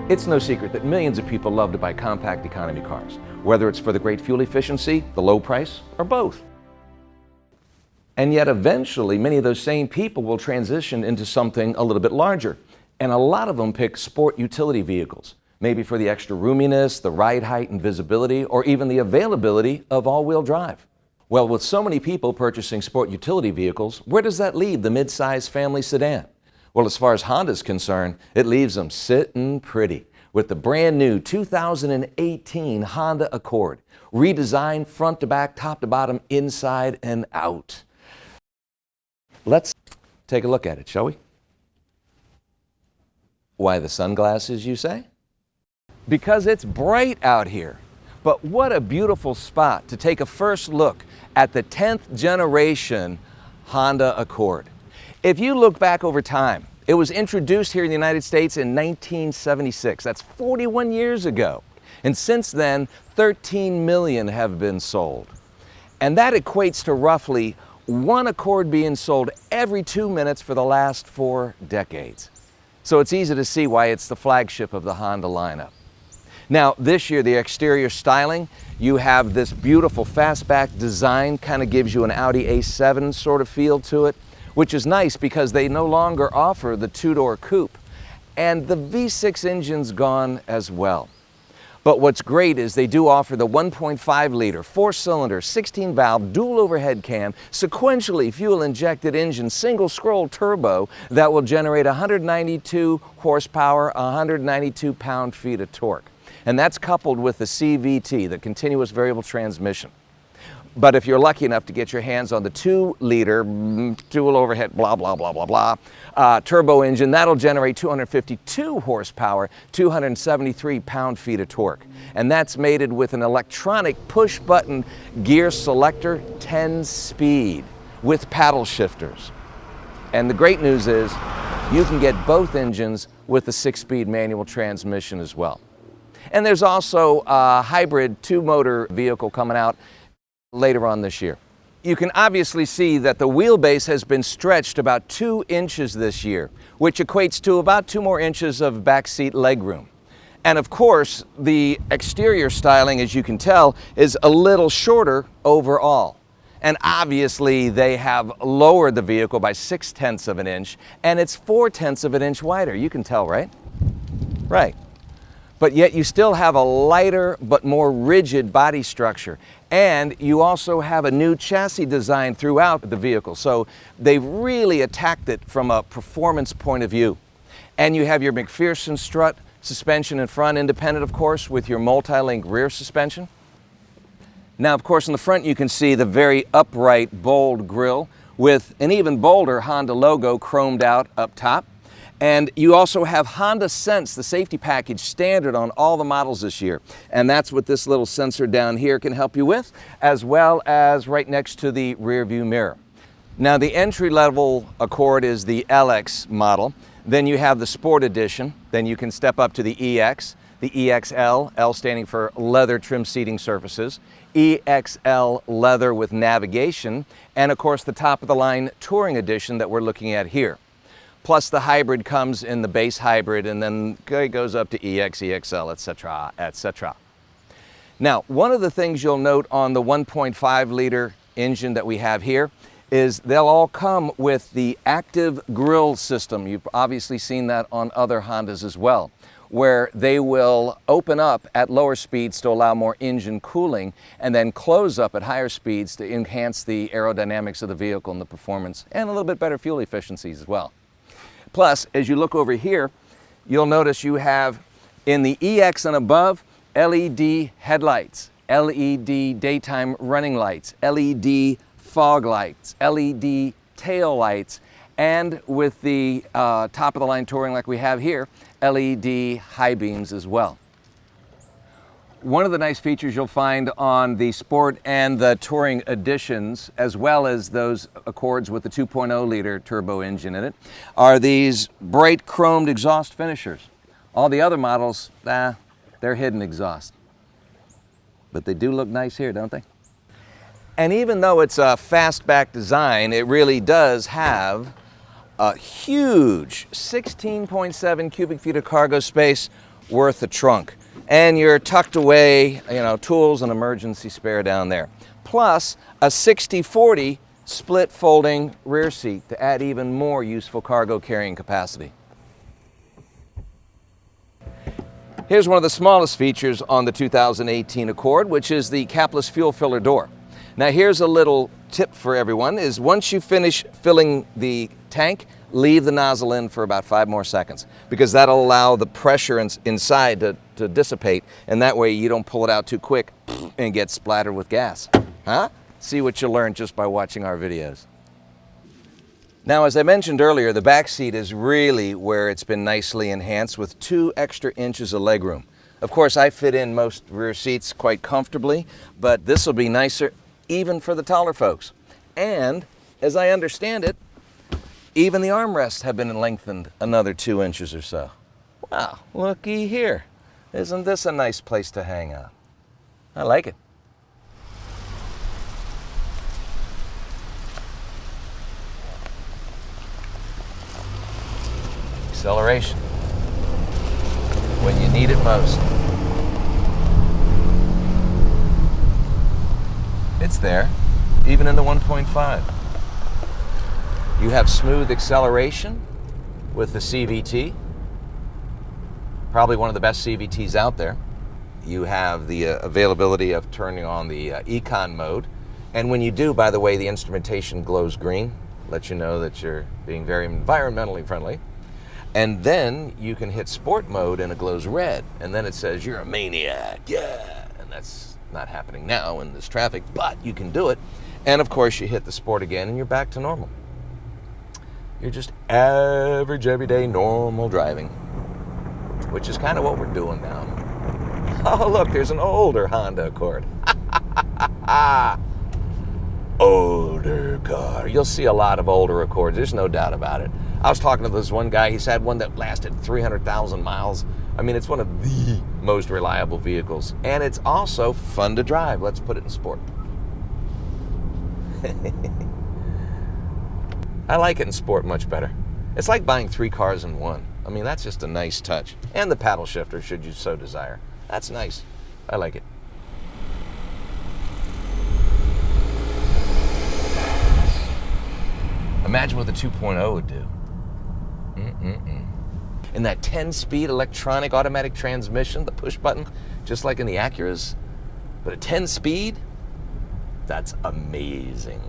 It's no secret that millions of people love to buy compact economy cars, whether it's for the great fuel efficiency, the low price, or both. And yet eventually, many of those same people will transition into something a little bit larger. And a lot of them pick sport utility vehicles, maybe for the extra roominess, the ride height and visibility, or even the availability of all-wheel drive. Well, with so many people purchasing sport utility vehicles, where does that leave the mid-size family sedan? Well, as far as Honda's concerned, it leaves them sitting pretty with the brand new 2018 Honda Accord, redesigned front to back, top to bottom, inside and out. Let's take a look at it, shall we? Why the sunglasses, you say? Because it's bright out here. But what a beautiful spot to take a first look at the 10th generation Honda Accord. If you look back over time, it was introduced here in the United States in 1976. That's 41 years ago. And since then, 13 million have been sold. And that equates to roughly one Accord being sold every 2 minutes for the last 4 decades. So it's easy to see why it's the flagship of the Honda lineup. Now, this year, the exterior styling, you have this beautiful fastback design, kind of gives you an Audi A7 sort of feel to it, which is nice because they no longer offer the two-door coupe. And the V6 engine's gone as well. But what's great is they do offer the 1.5-liter, 4-cylinder, 16-valve, dual overhead cam, sequentially fuel-injected engine, single-scroll turbo that will generate 192 horsepower, 192 pound-feet of torque. And that's coupled with the CVT, the continuous variable transmission. But if you're lucky enough to get your hands on the 2-liter dual overhead, blah, blah, blah, blah, blah, turbo engine, that'll generate 252 horsepower, 273 pound-feet of torque. And that's mated with an electronic push-button gear selector, 10-speed, with paddle shifters. And the great news is you can get both engines with the 6-speed manual transmission as well. And there's also a hybrid 2-motor vehicle coming out later on this year. You can obviously see that the wheelbase has been stretched about 2 inches this year, which equates to about 2 more inches of backseat legroom. And of course, the exterior styling, as you can tell, is a little shorter overall. And obviously, they have lowered the vehicle by 0.6 of an inch, and it's 0.4 of an inch wider. You can tell, right? Right. But yet you still have a lighter but more rigid body structure. And you also have a new chassis design throughout the vehicle. So they've really attacked it from a performance point of view. And you have your McPherson strut suspension in front, independent of course, with your multi-link rear suspension. Now of course in the front you can see the very upright, bold grille with an even bolder Honda logo chromed out up top. And you also have Honda Sense, the safety package, standard on all the models this year. And that's what this little sensor down here can help you with, as well as right next to the rear view mirror. Now the entry-level Accord is the LX model. Then you have the Sport Edition. Then you can step up to the EX, the EXL, L standing for leather trim seating surfaces, EXL leather with navigation, and of course the top-of-the-line Touring Edition that we're looking at here. Plus the hybrid comes in the base hybrid and then it goes up to EX, EXL, etc., etc. Now, one of the things you'll note on the 1.5-liter engine that we have here is they'll all come with the active grille system. You've obviously seen that on other Hondas as well, where they will open up at lower speeds to allow more engine cooling and then close up at higher speeds to enhance the aerodynamics of the vehicle and the performance and a little bit better fuel efficiencies as well. Plus, as you look over here, you'll notice you have in the EX and above LED headlights, LED daytime running lights, LED fog lights, LED tail lights, and with the top-of-the-line Touring like we have here, LED high beams as well. One of the nice features you'll find on the Sport and the Touring editions, as well as those Accords with the 2.0-liter turbo engine in it, are these bright chromed exhaust finishers. All the other models, they're hidden exhaust. But they do look nice here, don't they? And even though it's a fastback design, it really does have a huge 16.7 cubic feet of cargo space worth of trunk. And you're tucked away, tools and emergency spare down there. Plus a 60/40 split folding rear seat to add even more useful cargo carrying capacity. Here's one of the smallest features on the 2018 Accord, which is the capless fuel filler door. Now here's a little tip for everyone, is once you finish filling the tank, leave the nozzle in for about 5 more seconds, because that'll allow the pressure inside to dissipate, and that way you don't pull it out too quick and get splattered with gas. Huh? See what you learn just by watching our videos. Now, as I mentioned earlier, the back seat is really where it's been nicely enhanced with 2 extra inches of legroom. Of course, I fit in most rear seats quite comfortably, but this will be nicer even for the taller folks. And as I understand it, even the armrests have been lengthened another 2 inches or so. Wow, looky here. Isn't this a nice place to hang out? I like it. Acceleration. When you need it most. It's there, even in the 1.5. You have smooth acceleration with the CVT. Probably one of the best CVTs out there. You have the availability of turning on the Econ mode. And when you do, by the way, the instrumentation glows green. Let you know that you're being very environmentally friendly. And then you can hit sport mode and it glows red. And then it says, you're a maniac, yeah. And that's not happening now in this traffic, but you can do it. And of course, you hit the sport again and you're back to normal. You're just average, everyday, normal driving, which is kind of what we're doing now. Oh, look, there's an older Honda Accord. Older car. You'll see a lot of older Accords, there's no doubt about it. I was talking to this one guy, he's had one that lasted 300,000 miles. I mean, it's one of the most reliable vehicles. And it's also fun to drive. Let's put it in sport. I like it in sport much better. It's like buying 3 cars in one. I mean, that's just a nice touch. And the paddle shifter, should you so desire. That's nice. I like it. Imagine what the 2.0 would do. And that 10-speed electronic automatic transmission, the push button, just like in the Acuras, but a 10-speed, that's amazing.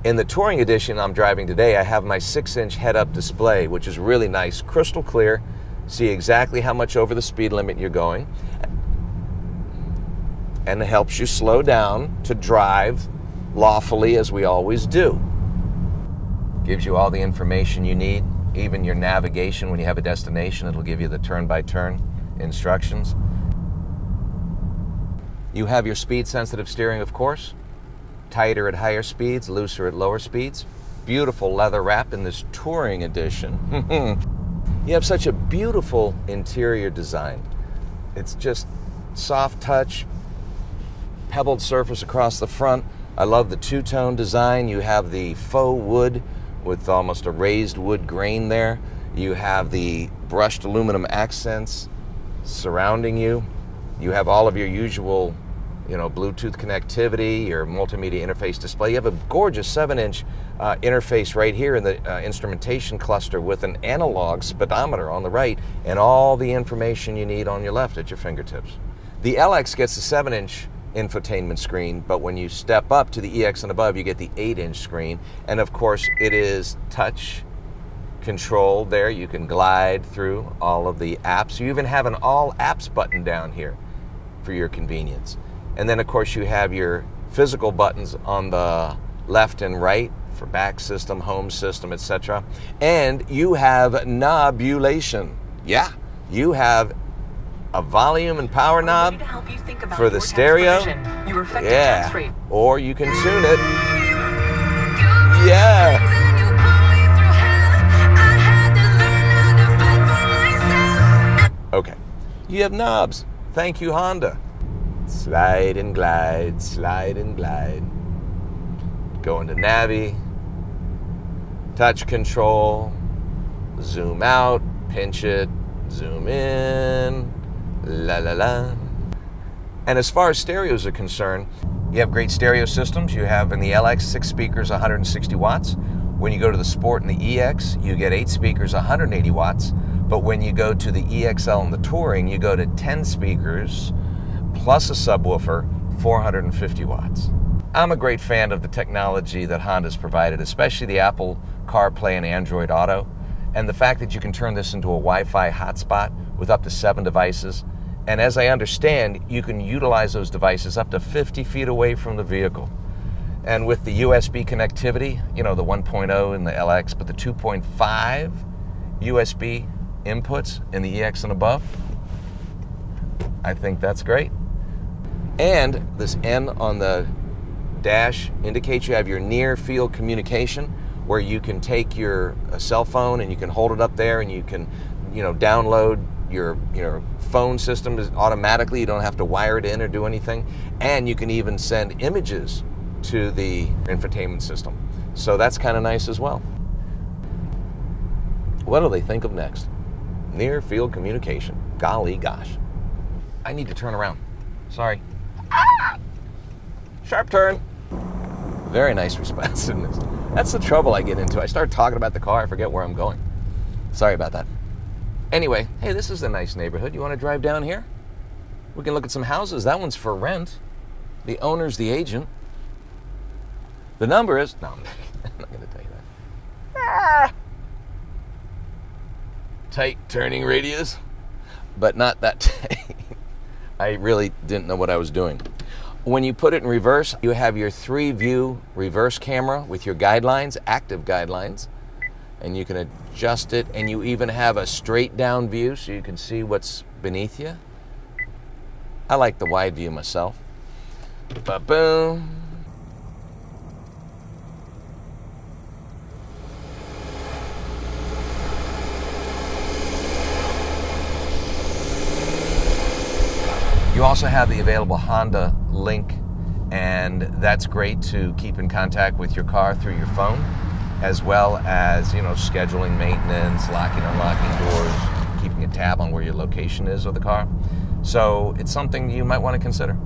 In the Touring Edition I'm driving today, I have my 6-inch head-up display, which is really nice, crystal clear, see exactly how much over the speed limit you're going, and it helps you slow down to drive lawfully, as we always do. Gives you all the information you need, even your navigation. When you have a destination, it'll give you the turn-by-turn instructions. You have your speed-sensitive steering, of course. Tighter at higher speeds, looser at lower speeds. Beautiful leather wrap in this Touring Edition. You have such a beautiful interior design. It's just soft touch, pebbled surface across the front. I love the two-tone design. You have the faux wood with almost a raised wood grain there. You have the brushed aluminum accents surrounding you. You have all of your usual, Bluetooth connectivity, your multimedia interface display. You have a gorgeous 7-inch interface right here in the instrumentation cluster with an analog speedometer on the right and all the information you need on your left at your fingertips. The LX gets the 7-inch infotainment screen, but when you step up to the EX and above, you get the 8-inch screen. And of course, it is touch controlled there. You can glide through all of the apps. You even have an all apps button down here for your convenience. And then of course you have your physical buttons on the left and right for back system, home system, etc. And you have knobulation. Yeah, you have a volume and power knob for the stereo. Yeah, or you can tune it. Yeah. Okay, you have knobs. Thank you, Honda. Slide and glide, slide and glide. Go into Navi, touch control, zoom out, pinch it, zoom in, La la la. And as far as stereos are concerned, you have great stereo systems. You have in the LX 6 speakers, 160 watts. When you go to the Sport and the EX, you get 8 speakers, 180 watts. But when you go to the EXL and the Touring, you go to 10 speakers plus a subwoofer, 450 watts. I'm a great fan of the technology that Honda's provided, especially the Apple CarPlay and Android Auto, and the fact that you can turn this into a Wi-Fi hotspot with up to 7 devices. And as I understand, you can utilize those devices up to 50 feet away from the vehicle. And with the USB connectivity, you know, the 1.0 in the LX, but the 2.5 USB inputs in the EX and above, I think that's great. And this N on the dash indicates you have your near field communication, where you can take your cell phone and you can hold it up there and you can, you know, download your phone system automatically. You don't have to wire it in or do anything. And you can even send images to the infotainment system. So that's kind of nice as well. What do they think of next? Near field communication. Golly gosh. I need to turn around. Sorry. Ah! Sharp turn. Very nice responsiveness. That's the trouble I get into. I start talking about the car, I forget where I'm going. Sorry about that. Anyway, hey, this is a nice neighborhood. You want to drive down here? We can look at some houses. That one's for rent. The owner's the agent. The number is... No, I'm not going to tell you that. Ah! Tight turning radius, but not that tight. I really didn't know what I was doing. When you put it in reverse, you have your 3-view reverse camera with your guidelines, active guidelines, and you can adjust it, and you even have a straight down view so you can see what's beneath you. I like the wide view myself. Ba-boom. You also have the available Honda Link, and that's great to keep in contact with your car through your phone, as well as, you know, scheduling maintenance, locking and unlocking doors, keeping a tab on where your location is of the car. So it's something you might want to consider.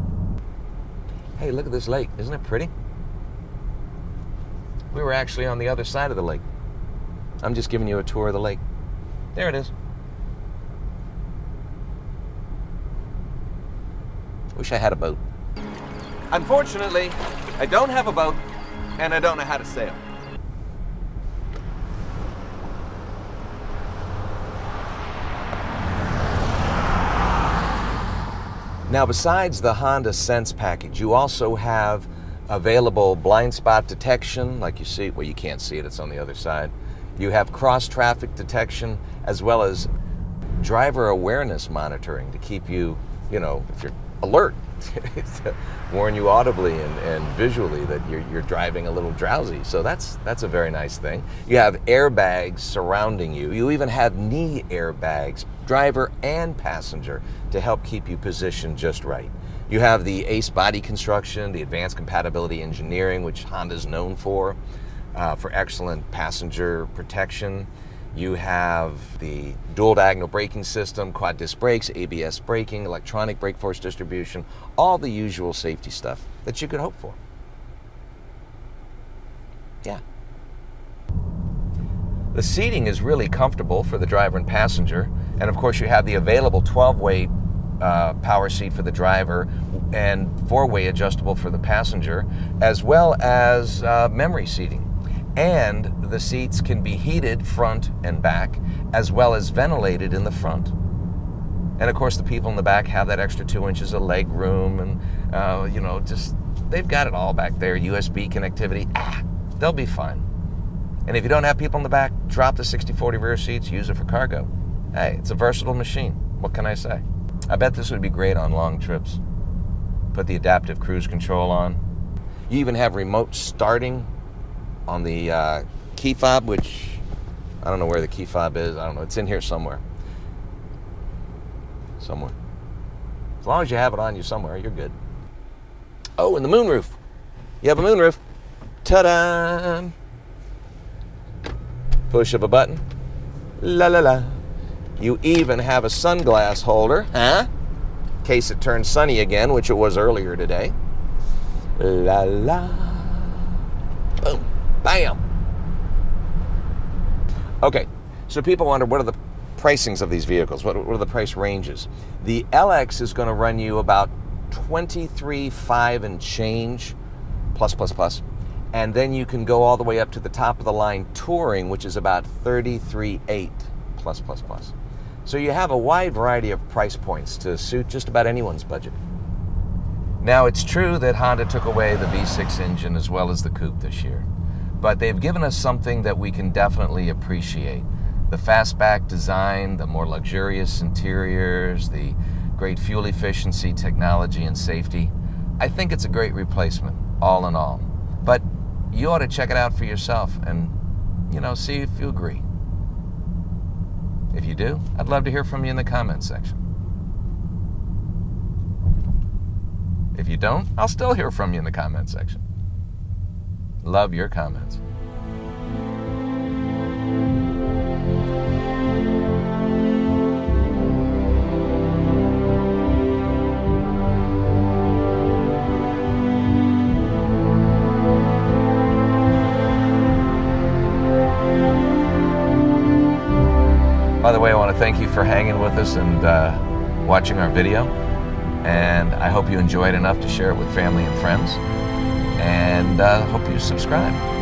Hey, look at this lake. Isn't it pretty? We were actually on the other side of the lake. I'm just giving you a tour of the lake. There it is. Wish I had a boat. Unfortunately, I don't have a boat, and I don't know how to sail. Now, besides the Honda Sense package, you also have available blind spot detection, like you see. Well, you can't see it, it's on the other side. You have cross-traffic detection, as well as driver awareness monitoring to keep you, you know, if you're alert, to warn you audibly and visually that you're driving a little drowsy. So that's a very nice thing. You have airbags surrounding you. You even have knee airbags, driver and passenger, to help keep you positioned just right. You have the ACE body construction, the advanced compatibility engineering, which Honda's known for excellent passenger protection. You have the dual diagonal braking system, quad disc brakes, ABS braking, electronic brake force distribution, all the usual safety stuff that you could hope for. Yeah. The seating is really comfortable for the driver and passenger, and of course you have the available 12-way power seat for the driver and 4-way adjustable for the passenger, as well as memory seating. And the seats can be heated front and back, as well as ventilated in the front. And of course the people in the back have that extra 2 inches of leg room, and you know, just they've got it all back there. USB connectivity, they'll be fine. And if you don't have people in the back, drop the 60/40 rear seats, use it for cargo. Hey, it's a versatile machine. What can I say? I bet this would be great on long trips. Put the adaptive cruise control on. You even have remote starting on the key fob, which I don't know where the key fob is. I don't know. It's in here somewhere. Somewhere. As long as you have it on you somewhere, you're good. Oh, and the moonroof. You have a moonroof. Ta-da! Push up a button. La la la. You even have a sunglass holder, huh? case it turns sunny again, which it was earlier today. La la. Boom. Bam. Okay, so people wonder, what are the pricings of these vehicles? What are the price ranges? The LX is going to run you about $23,500 and change, plus. And then you can go all the way up to the top of the line Touring, which is about $33,800, plus. So you have a wide variety of price points to suit just about anyone's budget. Now, it's true that Honda took away the V6 engine as well as the coupe this year, but they've given us something that we can definitely appreciate. The fastback design, the more luxurious interiors, the great fuel efficiency, technology, and safety. I think it's a great replacement, all in all. But you ought to check it out for yourself and, see if you agree. If you do, I'd love to hear from you in the comments section. If you don't, I'll still hear from you in the comments section. Love your comments. By the way, I want to thank you for hanging with us and watching our video. And I hope you enjoyed enough to share it with family and friends. And hope you subscribe.